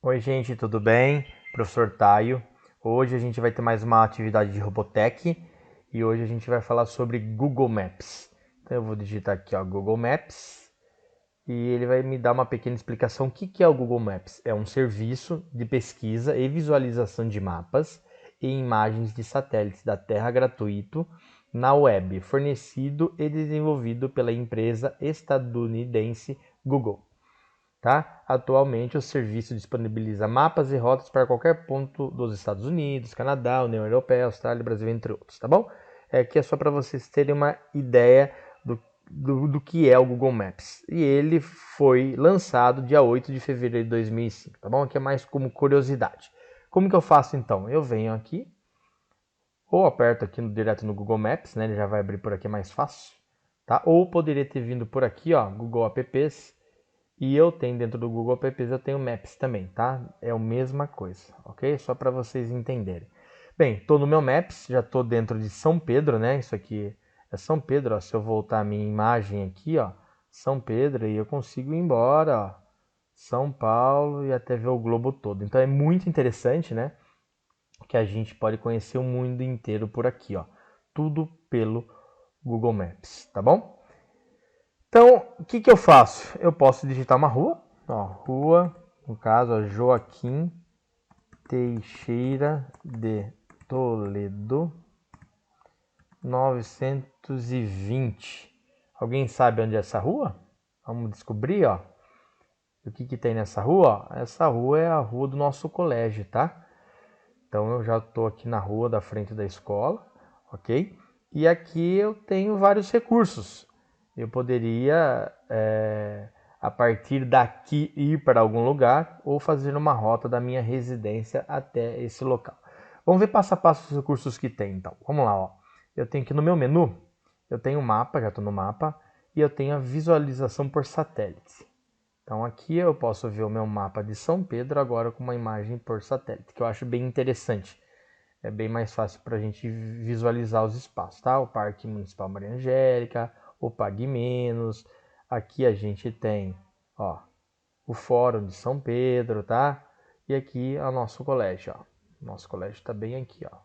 Oi, gente, tudo bem? Professor Taio. Hoje a gente vai ter mais uma atividade de Robotech e hoje a gente vai falar sobre Google Maps. Então eu vou digitar aqui, ó, Google Maps e ele vai me dar uma pequena explicação. O que é o Google Maps? É um serviço de pesquisa e visualização de mapas e imagens de satélites da Terra gratuito na web, fornecido e desenvolvido pela empresa estadunidense Google. Tá? Atualmente, o serviço disponibiliza mapas e rotas para qualquer ponto dos Estados Unidos, Canadá, União Europeia, Austrália, Brasil, entre outros, tá bom? Aqui é só para vocês terem uma ideia do que é o Google Maps. E ele foi lançado dia 8 de fevereiro de 2005, tá bom? Aqui é mais como curiosidade. Como que eu faço então? Eu venho aqui, ou aperto aqui direto no Google Maps, né? Ele já vai abrir por aqui mais fácil, tá? Ou poderia ter vindo por aqui, ó, Google Apps, e eu tenho dentro do Google Apps, eu tenho Maps também, tá? É a mesma coisa, ok? Só para vocês entenderem. Bem, estou no meu Maps, já estou dentro de São Pedro, né? Isso aqui é São Pedro, ó. Se eu voltar a minha imagem aqui, ó, São Pedro, e eu consigo ir embora, ó, São Paulo e até ver o globo todo. Então é muito interessante, né? Que a gente pode conhecer o mundo inteiro por aqui, ó. Tudo pelo Google Maps, tá bom? Então, o que eu faço? Eu posso digitar uma rua, ó, rua, no caso, ó, Joaquim Teixeira de Toledo, 920. Alguém sabe onde é essa rua? Vamos descobrir, ó. O que tem nessa rua? Ó, essa rua é a rua do nosso colégio, tá? Então eu já estou aqui na rua da frente da escola, ok? E aqui eu tenho vários recursos. Eu poderia, a partir daqui, ir para algum lugar ou fazer uma rota da minha residência até esse local. Vamos ver passo a passo os recursos que tem, então. Vamos lá, ó. Eu tenho aqui no meu menu, eu tenho o mapa, já estou no mapa, e eu tenho a visualização por satélite. Então aqui eu posso ver o meu mapa de São Pedro agora com uma imagem por satélite, que eu acho bem interessante. É bem mais fácil para a gente visualizar os espaços, tá? O Parque Municipal Maria Angélica, o Pague Menos. Aqui a gente tem, ó, o Fórum de São Pedro, tá? E aqui é o nosso colégio, ó. Nosso colégio está bem aqui, ó,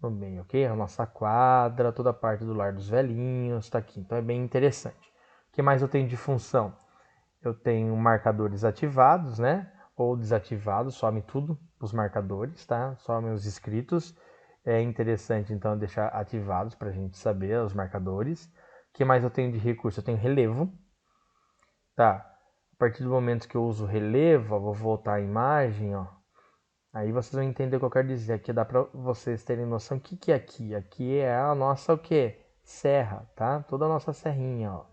no meio, ok? A nossa quadra, toda a parte do Lar dos Velhinhos está aqui. Então é bem interessante. O que mais eu tenho de função? Eu tenho marcadores ativados, né? Ou desativados, some tudo os marcadores, tá? Some os inscritos. É interessante, então, deixar ativados para a gente saber os marcadores. O que mais eu tenho de recurso? Eu tenho relevo, tá? A partir do momento que eu uso relevo, ó, vou voltar a imagem, ó. Aí vocês vão entender o que eu quero dizer. Aqui dá para vocês terem noção. O que é aqui? Aqui é a nossa o quê? Serra, tá? Toda a nossa serrinha, ó.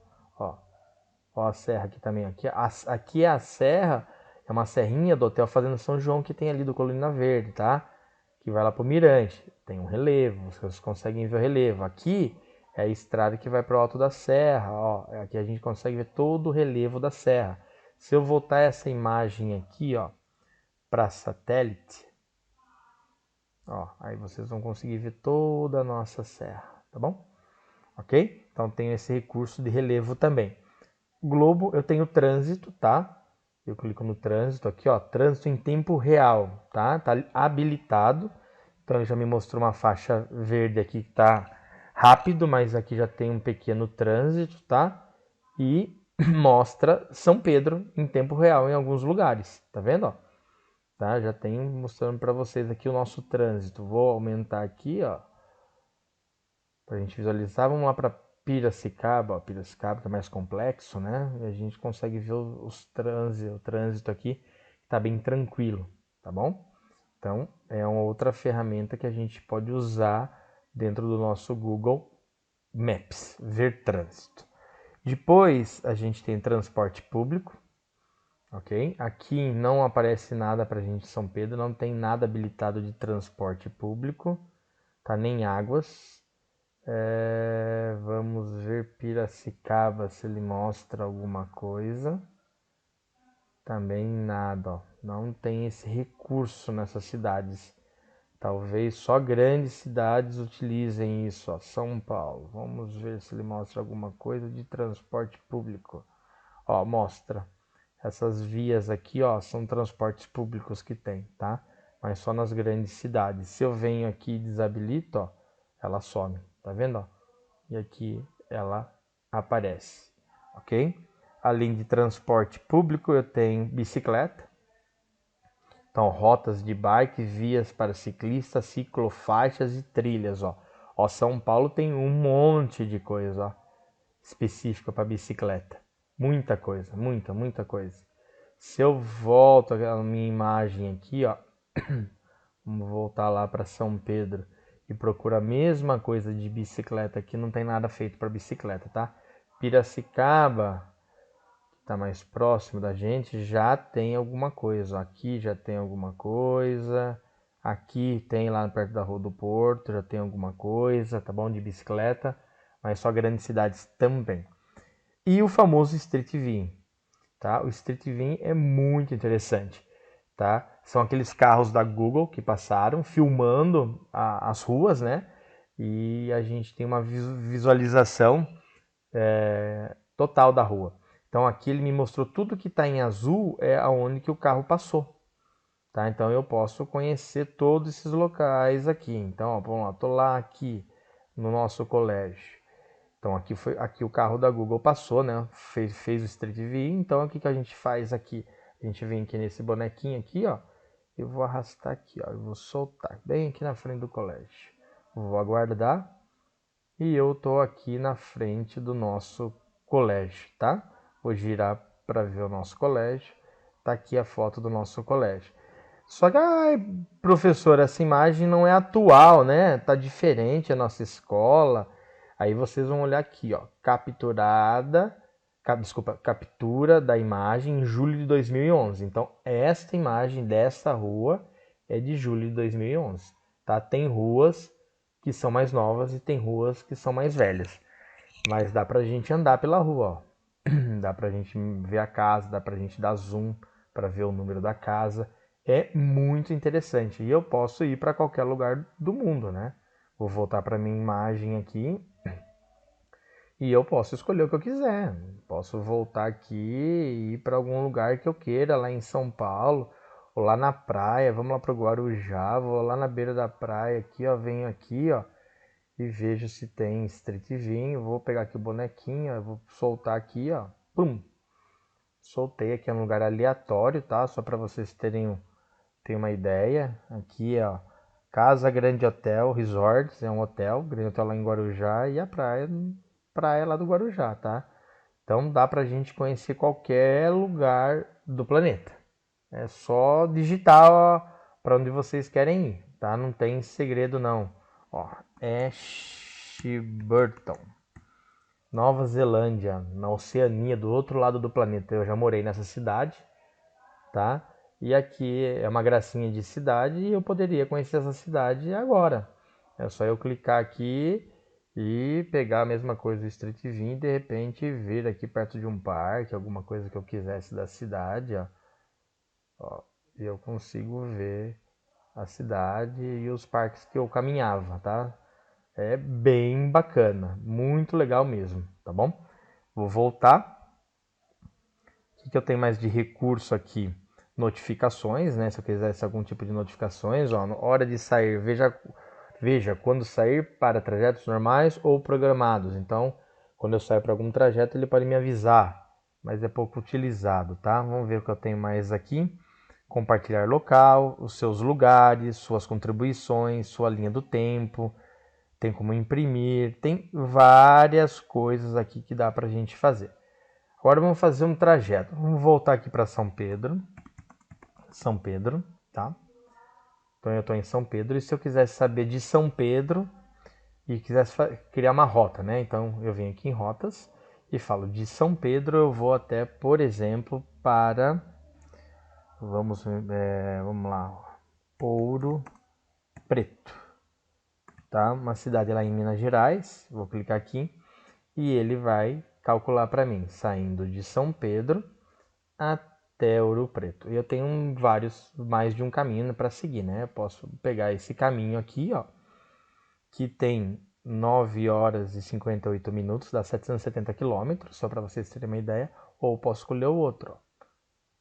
Ó a serra aqui também. Aqui é a serra, é uma serrinha do Hotel Fazenda São João que tem ali do Colina Verde, tá? Que vai lá pro Mirante. Tem um relevo, vocês conseguem ver o relevo. Aqui é a estrada que vai pro alto da serra, ó. Aqui a gente consegue ver todo o relevo da serra. Se eu voltar essa imagem aqui, ó, para satélite, ó, aí vocês vão conseguir ver toda a nossa serra, tá bom? Ok? Então tem esse recurso de relevo também. Globo, eu tenho trânsito, tá? Eu clico no trânsito aqui, ó, trânsito em tempo real, tá? Tá habilitado. Então ele já me mostrou uma faixa verde aqui que tá rápido, mas aqui já tem um pequeno trânsito, tá? E mostra São Pedro em tempo real em alguns lugares, tá vendo, ó? Tá? Já tem mostrando para vocês aqui o nosso trânsito. Vou aumentar aqui, ó, para a gente visualizar. Vamos lá para Piracicaba, ó, Piracicaba que é mais complexo, né? E a gente consegue ver o trânsito aqui está bem tranquilo, tá bom? Então é uma outra ferramenta que a gente pode usar dentro do nosso Google Maps, ver trânsito. Depois a gente tem transporte público, ok? Aqui não aparece nada para a gente em São Pedro, não tem nada habilitado de transporte público, tá? Nem águas. Vamos ver Piracicaba se ele mostra alguma coisa. Também nada, ó. Não tem esse recurso nessas cidades Talvez só grandes cidades utilizem isso, ó. São Paulo. Vamos ver se ele mostra alguma coisa de transporte público. Ó, mostra. Essas vias aqui, ó, são transportes públicos que tem, tá? Mas só nas grandes cidades. Se eu venho aqui e desabilito, ó, ela some, tá vendo, ó? E aqui ela aparece, ok? Além de transporte público, eu tenho bicicleta. Então, rotas de bike, vias para ciclistas, ciclofaixas e trilhas, ó. Ó, São Paulo tem um monte de coisa, ó, específica para bicicleta. Muita coisa, muita coisa. Se eu volto a minha imagem aqui, ó, vamos voltar lá para São Pedro e procura a mesma coisa de bicicleta aqui, não tem nada feito para bicicleta, tá? Piracicaba, que está mais próximo da gente, já tem alguma coisa. Aqui já tem alguma coisa. Aqui tem lá perto da Rua do Porto, já tem alguma coisa, tá bom? De bicicleta, mas só grandes cidades também. E o famoso Street View, tá? O Street View é muito interessante, tá? São aqueles carros da Google que passaram filmando as ruas, né? E a gente tem uma visualização total da rua. Então aqui ele me mostrou tudo que está em azul é aonde que o carro passou, tá? Então eu posso conhecer todos esses locais aqui. Então, ó, vamos lá, tô lá aqui no nosso colégio. Então aqui o carro da Google passou, né? Fez o Street View. Então o que a gente faz aqui? A gente vem aqui nesse bonequinho aqui, ó. Eu vou arrastar aqui, ó. Eu vou soltar bem aqui na frente do colégio. Vou aguardar. E eu tô aqui na frente do nosso colégio, tá? Vou girar para ver o nosso colégio. Tá aqui a foto do nosso colégio. Só que, professor, essa imagem não é atual, né? Tá diferente a nossa escola. Aí vocês vão olhar aqui, ó, captura da imagem em julho de 2011. Então, esta imagem dessa rua é de julho de 2011, tá? Tem ruas que são mais novas e tem ruas que são mais velhas. Mas dá pra gente andar pela rua, ó. Dá pra gente ver a casa, dá pra gente dar zoom para ver o número da casa. É muito interessante. E eu posso ir para qualquer lugar do mundo, né? Vou voltar para minha imagem aqui e eu posso escolher o que eu quiser. Posso voltar aqui e ir para algum lugar que eu queira, lá em São Paulo, ou lá na praia. Vamos lá para o Guarujá, vou lá na beira da praia aqui, ó, venho aqui, ó, e vejo se tem Street View. Vou pegar aqui o bonequinho, ó, vou soltar aqui, ó, pum. Soltei aqui, é um lugar aleatório, tá? Só para vocês terem uma ideia. Aqui, ó, Casa Grande Hotel Resorts, é um hotel, Grande Hotel lá em Guarujá, e a praia lá do Guarujá, tá? Então dá pra gente conhecer qualquer lugar do planeta. É só digitar para onde vocês querem ir, tá? Não tem segredo não. Ó, Ashburton, Nova Zelândia, na Oceania, do outro lado do planeta. Eu já morei nessa cidade, tá? E aqui é uma gracinha de cidade e eu poderia conhecer essa cidade agora. É só eu clicar aqui e pegar a mesma coisa do Street View e de repente vir aqui perto de um parque, alguma coisa que eu quisesse da cidade, ó. Ó, e eu consigo ver a cidade e os parques que eu caminhava, tá? É bem bacana, muito legal mesmo, tá bom? Vou voltar. O que eu tenho mais de recurso aqui? Notificações, né? Se eu quisesse algum tipo de notificações, ó, na hora de sair, veja quando sair para trajetos normais ou programados. Então, quando eu saio para algum trajeto, ele pode me avisar, mas é pouco utilizado, tá? Vamos ver o que eu tenho mais aqui. Compartilhar local, os seus lugares, suas contribuições, sua linha do tempo, tem como imprimir, tem várias coisas aqui que dá para a gente fazer. Agora vamos fazer um trajeto. Vamos voltar aqui para São Pedro, tá? Então eu estou em São Pedro e se eu quisesse saber de São Pedro e quisesse criar uma rota, né? Então eu venho aqui em rotas e falo de São Pedro eu vou até, por exemplo, para vamos lá, Ouro Preto, tá? Uma cidade lá em Minas Gerais. Vou clicar aqui e ele vai calcular para mim, saindo de São Pedro até até Ouro Preto. E eu tenho mais de um caminho para seguir, né? Eu posso pegar esse caminho aqui, ó, que tem 9 horas e 58 minutos, dá 770 quilômetros, só para vocês terem uma ideia, ou posso escolher o outro, ó.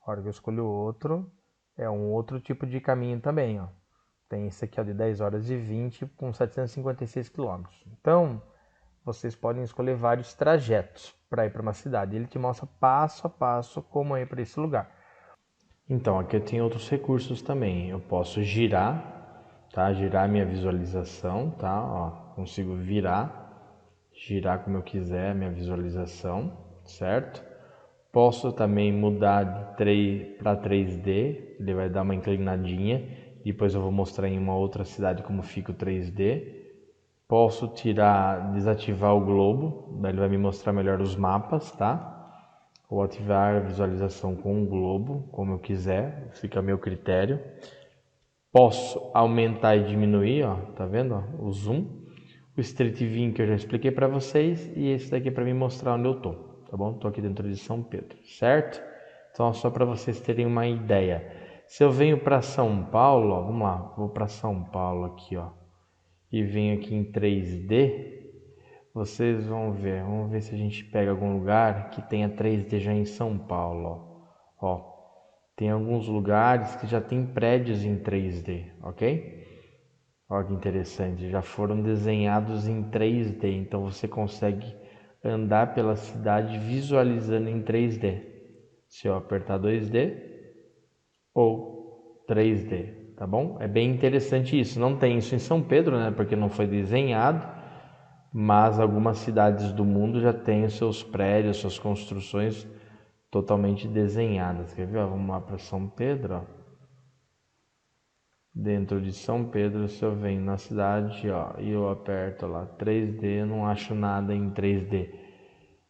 A hora que eu escolho o outro, é um outro tipo de caminho também, ó. Tem esse aqui, ó, de 10 horas e 20 com 756 quilômetros. Então, vocês podem escolher vários trajetos para ir para uma cidade. Ele te mostra passo a passo como ir para esse lugar. Então, aqui eu tenho outros recursos também. Eu posso girar, tá? Girar minha visualização, tá? Ó, consigo girar como eu quiser a minha visualização, certo? Posso também mudar para 3D, ele vai dar uma inclinadinha. Depois eu vou mostrar em uma outra cidade como fica o 3D. Posso desativar o globo, ele vai me mostrar melhor os mapas, tá? Ou ativar a visualização com o globo, como eu quiser, fica a meu critério. Posso aumentar e diminuir, ó, tá vendo? Ó, o zoom. O Street View que eu já expliquei para vocês e esse daqui é para me mostrar onde eu tô, tá bom? Tô aqui dentro de São Pedro, certo? Então, só para vocês terem uma ideia. Se eu venho para São Paulo, ó, vamos lá, vou para São Paulo aqui, ó, e venho aqui em 3D, vocês vão ver. Vamos ver se a gente pega algum lugar que tenha 3D já em São Paulo, ó. Ó, tem alguns lugares que já tem prédios em 3D, ok? Olha que interessante, já foram desenhados em 3D, então você consegue andar pela cidade visualizando em 3D. Se eu apertar 2D ou 3D, tá bom? É bem interessante isso. Não tem isso em São Pedro, né? Porque não foi desenhado, mas algumas cidades do mundo já têm os seus prédios, suas construções totalmente desenhadas. Quer ver? Ó, vamos lá para São Pedro, ó. Dentro de São Pedro, se eu venho na cidade, ó, e eu aperto lá 3D, eu não acho nada em 3D.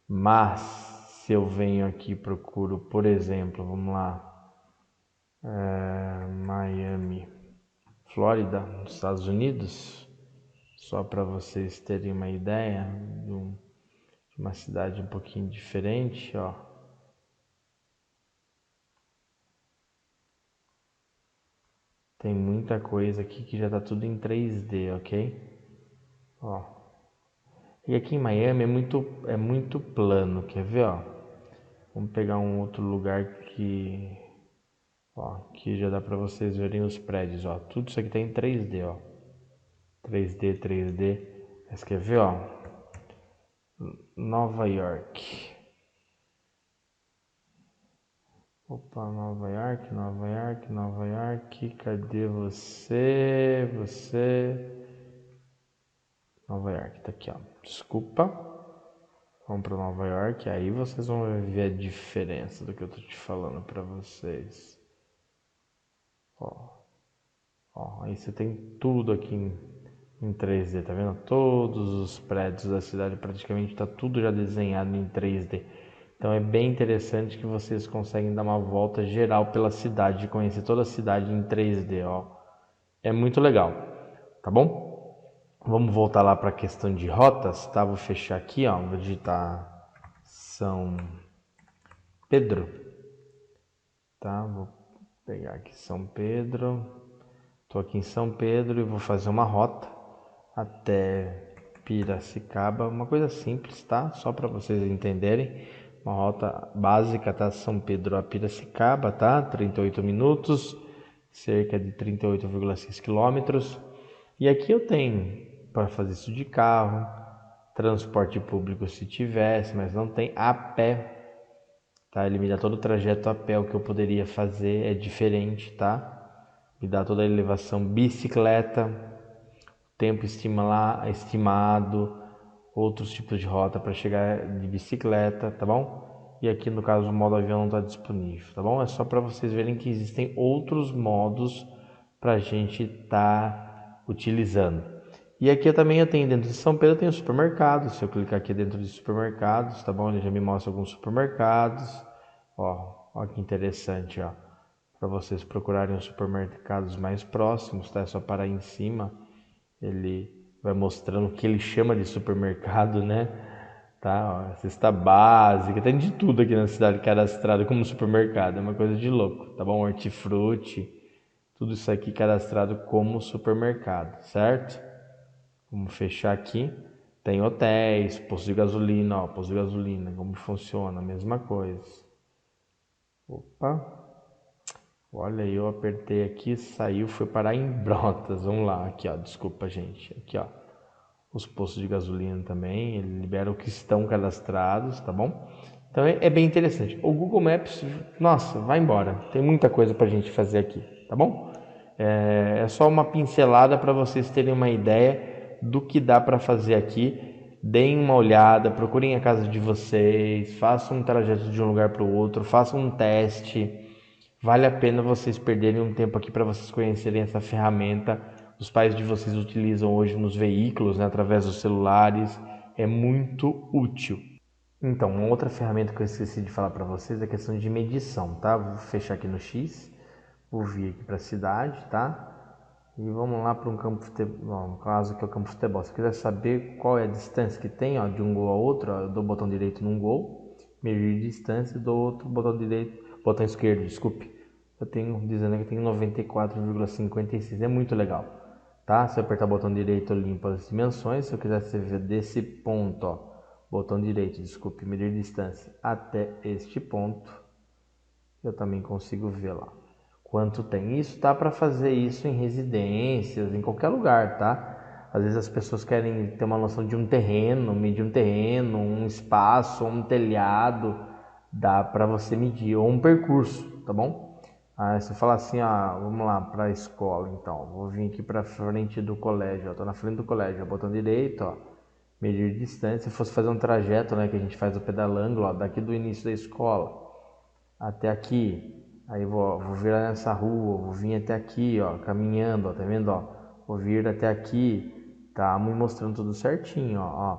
Mas se eu venho aqui e procuro, por exemplo, vamos lá, Miami, Flórida, nos Estados Unidos, só para vocês terem uma ideia de uma cidade um pouquinho diferente, ó. Tem muita coisa aqui que já tá tudo em 3D, ok? Ó. E aqui em Miami é muito plano, quer ver, ó? Vamos pegar um outro lugar ó, que já dá para vocês verem os prédios, ó. Tudo isso aqui tá em 3D, ó. 3D, 3D. Mas quer ver, ó? Nova York. Opa, Nova York, Nova York, Nova York. Cadê você? Nova York, tá aqui, ó. Desculpa. Vamos para Nova York, aí vocês vão ver a diferença do que eu tô te falando para vocês. Ó, aí você tem tudo aqui em 3D, tá vendo? Todos os prédios da cidade praticamente tá tudo já desenhado em 3D. Então é bem interessante que vocês conseguem dar uma volta geral pela cidade, conhecer toda a cidade em 3D, ó. É muito legal, tá bom? Vamos voltar lá para a questão de rotas, tá? Vou fechar aqui, ó. Vou digitar São Pedro, tá? Vou pegar aqui São Pedro. Tô aqui em São Pedro e vou fazer uma rota até Piracicaba, uma coisa simples, tá? Só para vocês entenderem. Uma rota básica, tá? São Pedro a Piracicaba, tá? 38 minutos, cerca de 38,6 quilômetros. E aqui eu tenho para fazer isso de carro, transporte público se tivesse, mas não tem, a pé, tá? Ele me dá todo o trajeto a pé, o que eu poderia fazer é diferente, tá? Me dá toda a elevação, bicicleta, tempo estimado, outros tipos de rota para chegar de bicicleta, tá bom? E aqui no caso o modo avião não está disponível, tá bom? É só para vocês verem que existem outros modos para a gente estar utilizando. E aqui eu tenho dentro de São Pedro, eu tenho supermercados. Se eu clicar aqui dentro de supermercados, tá bom? Ele já me mostra alguns supermercados. Ó que interessante, ó. Para vocês procurarem os supermercados mais próximos, tá? É só parar em cima. Ele vai mostrando o que ele chama de supermercado, né? Tá? Ó, cesta básica, tem de tudo aqui na cidade cadastrado como supermercado, é uma coisa de louco, tá bom? Hortifruti, tudo isso aqui cadastrado como supermercado, certo? Vamos fechar aqui. Tem hotéis, posto de gasolina, ó, posto de gasolina, como funciona, a mesma coisa. Opa, olha, eu apertei aqui, saiu, foi parar em Brotas. Vamos lá, aqui ó, desculpa gente, aqui ó, os postos de gasolina também, ele libera o que estão cadastrados, tá bom? Então é bem interessante. O Google Maps, nossa, vai embora, tem muita coisa pra gente fazer aqui, tá bom? É só uma pincelada para vocês terem uma ideia do que dá para fazer aqui. Deem uma olhada, procurem a casa de vocês, façam um trajeto de um lugar para o outro, façam um teste. Vale a pena vocês perderem um tempo aqui para vocês conhecerem essa ferramenta. Os pais de vocês utilizam hoje nos veículos, né, através dos celulares. É muito útil. Então, uma outra ferramenta que eu esqueci de falar para vocês é a questão de medição, tá? Vou fechar aqui no X, vou vir aqui para a cidade, tá? E vamos lá para um campo de futebol, no caso que é o campo de futebol. Se quiser saber qual é a distância que tem, ó, de um gol a outro, ó, eu dou o botão direito num gol, medir distância, e dou outro botão direito, botão esquerdo, desculpe. Eu tenho dizendo que tem 94,56, é muito legal, tá? Se eu apertar o botão direito, eu limpo as dimensões. Se eu quiser ver desse ponto, ó, botão direito, desculpe, medir distância até este ponto, eu também consigo ver lá quanto tem. Isso dá para fazer isso em residências, em qualquer lugar, tá? Às vezes as pessoas querem ter uma noção de um terreno, medir um terreno, um espaço, um telhado, dá para você medir, ou um percurso, tá bom? Aí você fala assim, vamos lá para a escola, então, vou vir aqui para frente do colégio, ó, tô na frente do colégio, ó, botão direito, ó, medir distância. Se fosse fazer um trajeto, né, que a gente faz o pedalando, ó, daqui do início da escola até aqui, aí vou virar nessa rua, vou vir até aqui, ó, caminhando, ó, tá vendo, ó, vou vir até aqui, tá me mostrando tudo certinho, ó,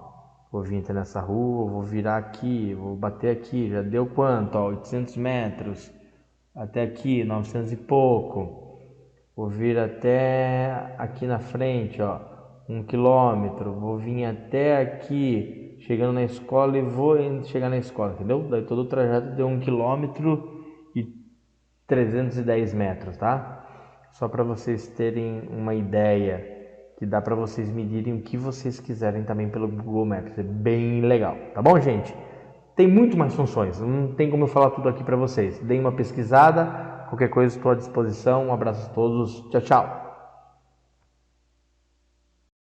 vou vir até nessa rua, vou virar aqui, vou bater aqui, já deu quanto, ó, 800 metros, até aqui, 900 e pouco, vou vir até aqui na frente, ó, 1 quilômetro, vou vir até aqui, chegando na escola e vou chegar na escola, entendeu? Daí todo o trajeto deu 1 quilômetro e 310 metros, tá? Só para vocês terem uma ideia, que dá para vocês medirem o que vocês quiserem também pelo Google Maps, é bem legal, tá bom, gente? Tem muito mais funções, não tem como eu falar tudo aqui para vocês. Deem uma pesquisada, qualquer coisa estou à disposição. Um abraço a todos, tchau, tchau!